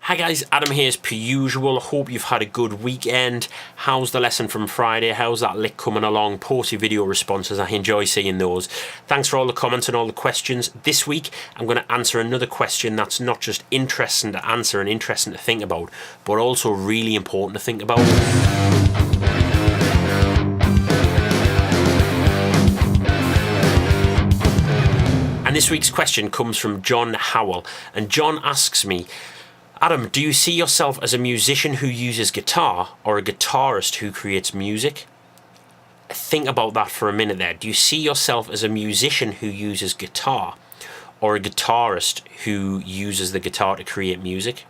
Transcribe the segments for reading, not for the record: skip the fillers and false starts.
Hi guys, Adam here as per usual. Hope you've had a good weekend. How's the lesson from Friday? How's that lick coming along? Post your video responses, I enjoy seeing those. Thanks for all the comments and all the questions. This week I'm going to answer another question that's not just interesting to answer and interesting to think about, but also really important to think about. And this week's question comes from John Howell, and John asks me, Adam, do you see yourself as a musician who uses guitar or a guitarist who creates music? Think about that for a minute there. Do you see yourself as a musician who uses guitar or a guitarist who uses the guitar to create music?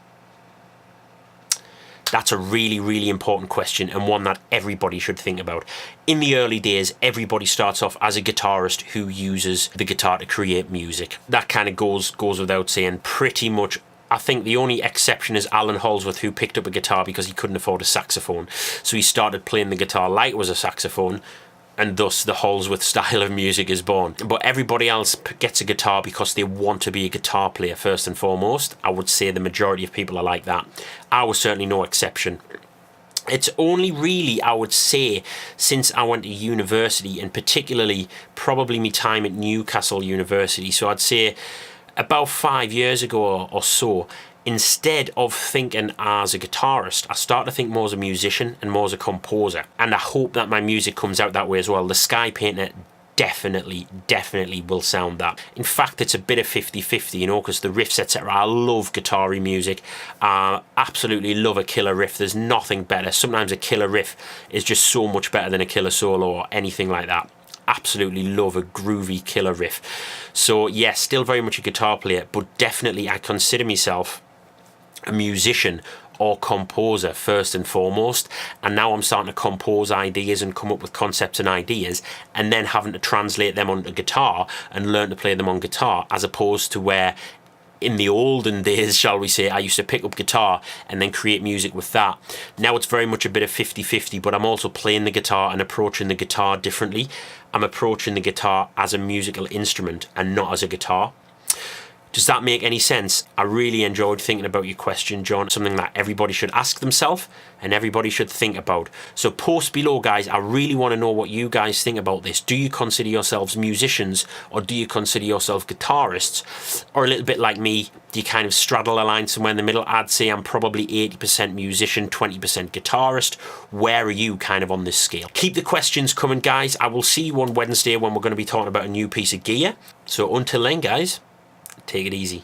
That's a really, really important question, and one that everybody should think about. In the early days, everybody starts off as a guitarist who uses the guitar to create music. That kind of goes without saying. Pretty much, I think the only exception is Alan Holdsworth, who picked up a guitar because he couldn't afford a saxophone. So he started playing the guitar like it was a saxophone, and thus the Holdsworth style of music is born. But everybody else gets a guitar because they want to be a guitar player first and foremost. I would say the majority of people are like that. I was certainly no exception. It's only really, I would say, since I went to university, and particularly probably my time at Newcastle University, so I'd say about 5 years ago or so, instead of thinking as a guitarist, I started to think more as a musician and more as a composer. And I hope that my music comes out that way as well. The Sky Painter definitely will sound that. In fact, it's a bit of 50-50, you know, because the riffs, etc. I love guitar-y music. I absolutely love a killer riff. There's nothing better. Sometimes a killer riff is just so much better than a killer solo or anything like that. Absolutely love a groovy killer riff. So yeah, still very much a guitar player, but definitely I consider myself a musician or composer first and foremost. And now I'm starting to compose ideas and come up with concepts and ideas, and then having to translate them onto guitar and learn to play them on guitar, as opposed to where in the olden days, shall we say, I used to pick up guitar and then create music with that. Now it's very much a bit of 50-50, but I'm also playing the guitar and approaching the guitar differently. I'm approaching the guitar as a musical instrument and not as a guitar. Does that make any sense? I really enjoyed thinking about your question, John. Something that everybody should ask themselves and everybody should think about. So post below, guys. I really want to know what you guys think about this. Do you consider yourselves musicians, or do you consider yourself guitarists? Or a little bit like me, do you kind of straddle a line somewhere in the middle? I'd say I'm probably 80% musician, 20% guitarist. Where are you kind of on this scale? Keep the questions coming, guys. I will see you on Wednesday when we're going to be talking about a new piece of gear. So until then, guys, take it easy.